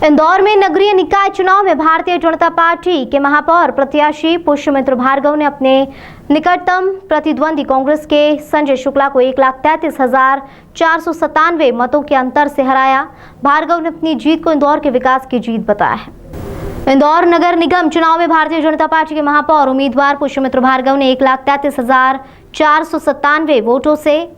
इंदौर में नगरीय निकाय चुनाव में भारतीय जनता पार्टी के महापौर प्रत्याशी पुष्यमित्र भार्गव ने अपने निकटतम प्रतिद्वंदी कांग्रेस के संजय शुक्ला को 1,33,497 मतों के अंतर से हराया। भार्गव ने अपनी जीत को इंदौर के विकास की जीत बताया है। इंदौर नगर निगम चुनाव में भारतीय जनता पार्टी के महापौर उम्मीदवार पुष्यमित्र भार्गव ने 1,33,497 वोटों से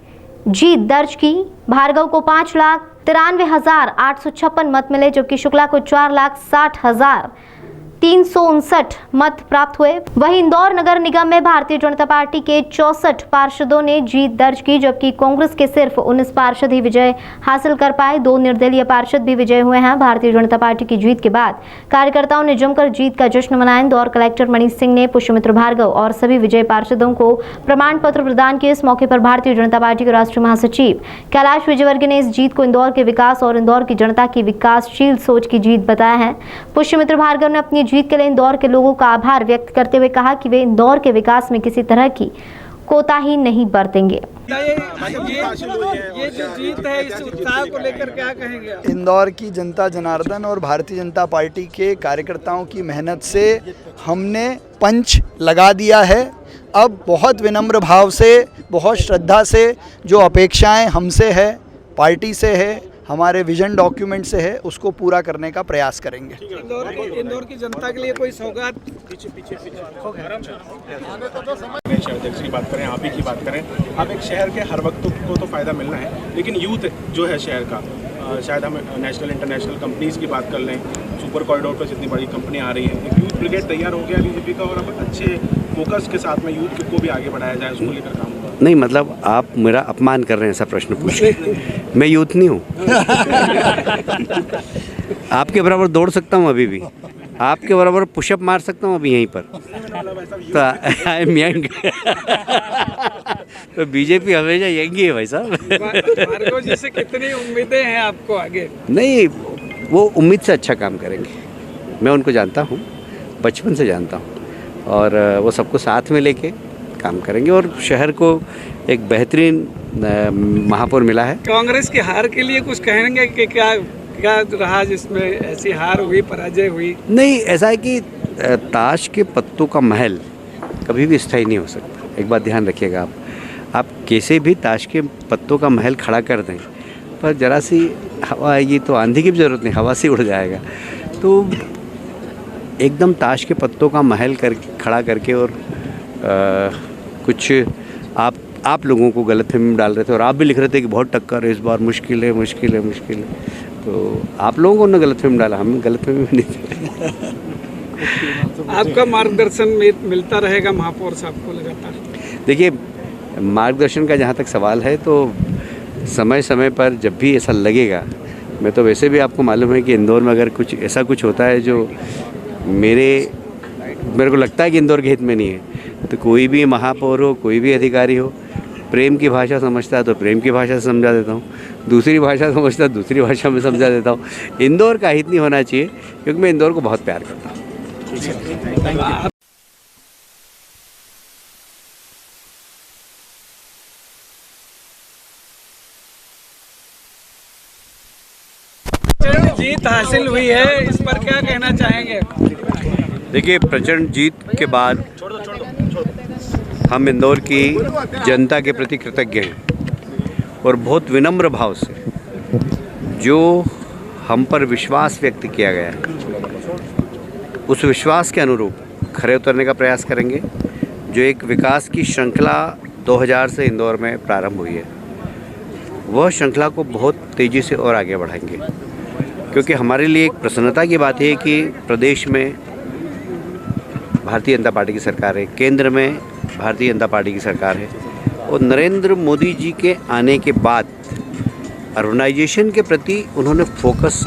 जीत दर्ज की। भार्गव को 5,93,856 मत मिले, जबकि शुक्ला को 4,60,359 मत प्राप्त हुए। वहीं इंदौर नगर निगम में भारतीय जनता पार्टी के 64 पार्षदों ने जीत दर्ज की, जबकि कांग्रेस के सिर्फ 19 पार्षद ही विजय हासिल कर पाए। 2 निर्दलीय पार्षद भी विजय हुए हैं। भारतीय जनता पार्टी की जीत के बाद कार्यकर्ताओं ने जमकर जीत का जश्न मनाया। इंदौर कलेक्टर मनीष सिंह ने पुष्यमित्र भार्गव और सभी विजय पार्षदों को प्रमाण पत्र प्रदान किए। इस मौके पर भारतीय जनता पार्टी के राष्ट्रीय महासचिव कैलाश विजयवर्गीय ने इस जीत को इंदौर के विकास और इंदौर की जनता की विकासशील सोच की जीत बताया है। पुष्यमित्र भार्गव ने अपनी जीत के लिए इंदौर के लोगों का आभार व्यक्त करते हुए कहा कि वे इंदौर के विकास में किसी तरह की कोताही नहीं बरतेंगे। ये जो जीत है, इस उत्साह को लेकर क्या कहेंगे? इंदौर की जनता जनार्दन और भारतीय जनता पार्टी के कार्यकर्ताओं की मेहनत से हमने पंच लगा दिया है। अब बहुत विनम्र भाव से, बहुत श्रद्धा से जो अपेक्षाएं हमसे है, पार्टी से है, हमारे विजन डॉक्यूमेंट से है, उसको पूरा करने का प्रयास करेंगे। इंदौर की जनता के लिए कोई सौगात अध्यक्ष की बात करें, आप ही की बात करें, अब एक शहर के हर वक्त को तो फायदा मिलना है, लेकिन यूथ जो है शहर का, शायद हम नेशनल इंटरनेशनल कंपनीज की बात कर लें, सुपर कॉरिडोर पर जितनी बड़ी कंपनी आ रही है, एक यूथ ब्रिगेड तैयार हो गया बीजेपी का, और अब अच्छे फोकस के साथ में यूथ को भी आगे बढ़ाया जाए, उसको लेकर काम होगा। नहीं, मतलब आप मेरा अपमान कर रहे हैं ऐसा प्रश्न पूछ के। मैं यूथ नहीं हूँ। आपके बराबर दौड़ सकता हूँ अभी भी, आपके बराबर पुशअप मार सकता हूँ अभी यहीं पर, तो आई एम यंग। तो बीजेपी हमेशा यंग ही है भाई साहब। भार्गव जी से कितनी उम्मीदें हैं आपको आगे? नहीं, वो उम्मीद से अच्छा काम करेंगे। मैं उनको जानता हूँ, बचपन से जानता हूँ, और वो सबको साथ में लेके काम करेंगे और शहर को एक बेहतरीन महापौर मिला है। कांग्रेस की हार के लिए कुछ कहेंगे कि क्या रहा जिसमें ऐसी हार हुई, पराजय हुई? नहीं, ऐसा है कि ताश के पत्तों का महल कभी भी स्थायी नहीं हो सकता। एक बात ध्यान रखिएगा, आप कैसे भी ताश के पत्तों का महल खड़ा कर दें, पर ज़रा सी हवा आएगी तो आंधी की भी ज़रूरत नहीं, हवा से उड़ जाएगा। तो एकदम ताश के पत्तों का महल खड़ा करके और कुछ आप लोगों को गलतफहमी में डाल रहे थे, और आप भी लिख रहे थे कि बहुत टक्कर है इस बार, मुश्किल है मुश्किल है मुश्किल है। तो आप लोगों को ना गलतफहमी में डाला, हम गलतफहमी में नहीं थे। आपका मार्गदर्शन मिलता रहेगा महापौर साहब को लगातार? देखिए, मार्गदर्शन का जहाँ तक सवाल है, तो समय समय पर जब भी ऐसा लगेगा, मैं तो वैसे भी आपको मालूम है कि इंदौर में अगर कुछ ऐसा कुछ होता है जो मेरे को लगता है कि इंदौर के हित में नहीं है, तो कोई भी महापौर हो, कोई भी अधिकारी हो, प्रेम की भाषा समझता है तो प्रेम की भाषा से समझा देता हूँ, दूसरी भाषा समझता है दूसरी भाषा में समझा देता हूँ। इंदौर का हित नहीं होना चाहिए, क्योंकि मैं इंदौर को बहुत प्यार करता हूँ। जीत हासिल हुई है, इस पर क्या कहना चाहेंगे? देखिए, प्रचंड जीत के बाद हम इंदौर की जनता के प्रति कृतज्ञ हैं, और बहुत विनम्र भाव से जो हम पर विश्वास व्यक्त किया गया है, उस विश्वास के अनुरूप खरे उतरने का प्रयास करेंगे। जो एक विकास की श्रृंखला 2000 से इंदौर में प्रारंभ हुई है, वह श्रृंखला को बहुत तेज़ी से और आगे बढ़ाएंगे, क्योंकि हमारे लिए एक प्रसन्नता की बात है कि प्रदेश में भारतीय जनता पार्टी की सरकार है, केंद्र में भारतीय जनता पार्टी की सरकार है, और नरेंद्र मोदी जी के आने के बाद अर्बनाइजेशन के प्रति उन्होंने फोकस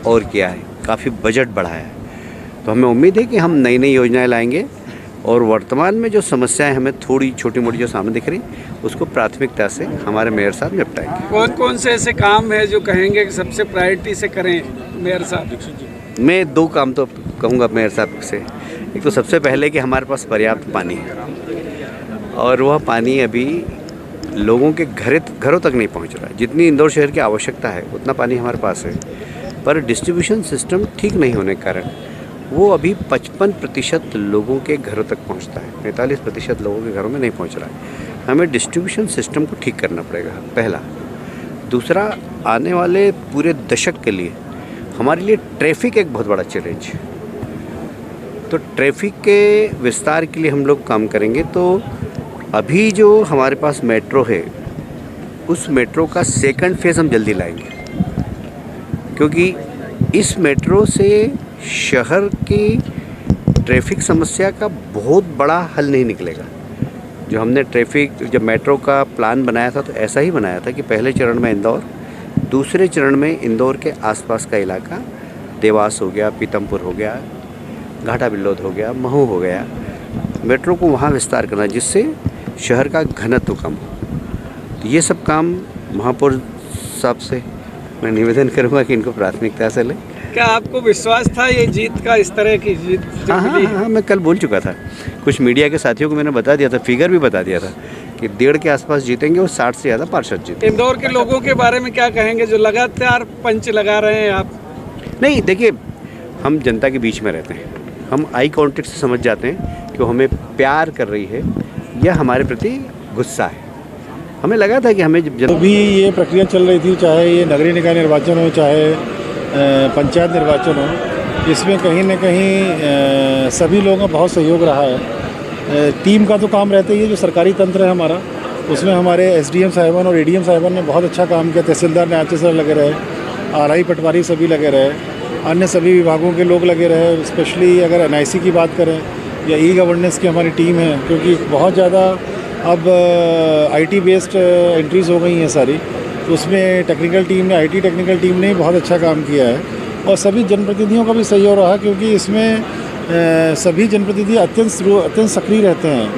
और किया है, काफ़ी बजट बढ़ाया है। तो हमें उम्मीद है कि हम नई नई योजनाएं लाएंगे, और वर्तमान में जो समस्याएं हमें थोड़ी छोटी मोटी जो सामने दिख रही, उसको प्राथमिकता से हमारे मेयर साहब निपटाएंगे। कौन कौन से ऐसे काम है जो कहेंगे कि सबसे प्रायोरिटी से करें मेयर साहब? मैं 2 काम तो कहूँगा मेयर साहब से। एक तो सबसे पहले कि हमारे पास पर्याप्त पानी है, और वह पानी अभी लोगों के घरों तक नहीं पहुंच रहा है। जितनी इंदौर शहर की आवश्यकता है उतना पानी हमारे पास है, पर डिस्ट्रीब्यूशन सिस्टम ठीक नहीं होने के कारण वो अभी 55% लोगों के घरों तक पहुंचता है, 45% लोगों के घरों में नहीं पहुंच रहा है। हमें डिस्ट्रीब्यूशन सिस्टम को ठीक करना पड़ेगा, पहला। दूसरा, आने वाले पूरे दशक के लिए हमारे लिए ट्रैफिक एक बहुत बड़ा चैलेंज है। तो ट्रैफिक के विस्तार के लिए हम लोग काम करेंगे। तो अभी जो हमारे पास मेट्रो है, उस मेट्रो का सेकंड फेज़ हम जल्दी लाएंगे, क्योंकि इस मेट्रो से शहर की ट्रैफिक समस्या का बहुत बड़ा हल नहीं निकलेगा। जो हमने जब मेट्रो का प्लान बनाया था तो ऐसा ही बनाया था कि पहले चरण में इंदौर, दूसरे चरण में इंदौर के आसपास का इलाका, देवास हो गया, पीतमपुर हो गया, घाटा बिल्लौद हो गया, महू हो गया, मेट्रो को वहाँ विस्तार करना जिससे शहर का घनत्व कम हो। तो ये सब काम महापौर साहब से मैं निवेदन करूँगा कि इनको प्राथमिकता से लें। क्या आपको विश्वास था ये जीत का, इस तरह की जीत जो मिली? हाँ, मैं कल बोल चुका था, कुछ मीडिया के साथियों को मैंने बता दिया था, फिगर भी बता दिया था कि 1.5 के आसपास जीतेंगे और 60 से ज़्यादा पार्षद जीतेंगे। इंदौर के लोगों के बारे में क्या कहेंगे जो लगातार पंच लगा रहे हैं आप? नहीं, देखिए, हम जनता के बीच में रहते हैं, हम आई कॉन्टेक्ट से समझ जाते हैं कि वो हमें प्यार कर रही है या हमारे प्रति गुस्सा है। हमें लगा था कि हमें जब भी ये प्रक्रिया चल रही थी, चाहे ये नगरीय निकाय निर्वाचन हो, चाहे पंचायत निर्वाचन हो, इसमें कहीं न कहीं सभी लोगों का बहुत सहयोग रहा है। टीम का तो काम रहता ही है, जो सरकारी तंत्र है हमारा, उसमें हमारे एसडीएम साहिबान और एडीएम साहिबान ने बहुत अच्छा काम किया। तहसीलदार न्यायाधीश सर लगे रहे, आरआई पटवारी सभी लगे रहे, अन्य सभी विभागों के लोग लगे रहे। स्पेशली अगर एनआईसी की बात करें या ई गवर्नेंस की हमारी टीम है, क्योंकि बहुत ज़्यादा अब आईटी बेस्ड एंट्रीज़ हो गई हैं सारी, तो उसमें टेक्निकल टीम ने, आईटी टेक्निकल टीम ने बहुत अच्छा काम किया है। और सभी जनप्रतिनिधियों का भी सहयोग रहा, क्योंकि इसमें सभी जनप्रतिनिधि अत्यंत सक्रिय रहते हैं।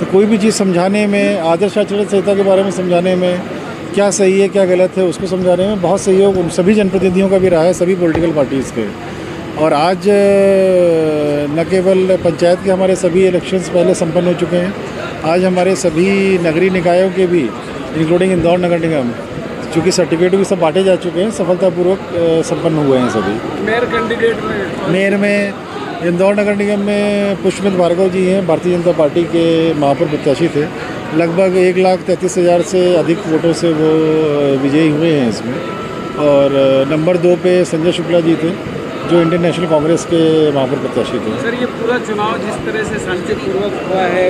तो कोई भी चीज़ समझाने में, आदर्श आचरण संहिता के बारे में समझाने में, क्या सही है क्या गलत है उसको समझाने में बहुत सहयोग उन सभी जनप्रतिनिधियों का भी रहा है, सभी पॉलिटिकल पार्टीज़ के। और आज न केवल पंचायत के हमारे सभी इलेक्शंस पहले संपन्न हो चुके हैं, आज हमारे सभी नगरीय निकायों के भी, इंक्लूडिंग इंदौर नगर निगम, चूँकि सर्टिफिकेट भी सब बांटे जा चुके हैं, सफलतापूर्वक संपन्न हुए हैं सभी। मेयर कैंडिडेट में, मेयर में इंदौर नगर निगम में पुष्पमित भार्गव जी हैं, भारतीय जनता पार्टी के महापौर प्रत्याशी थे। लगभग 1,33,000 से अधिक वोटों से वो विजयी हुए हैं इसमें। और नंबर 2 पे संजय शुक्ला जी थे, जो इंडियन नेशनल कांग्रेस के महापौर प्रत्याशी थे। सर, ये पूरा चुनाव जिस तरह से शांतिपूर्वक हुआ है,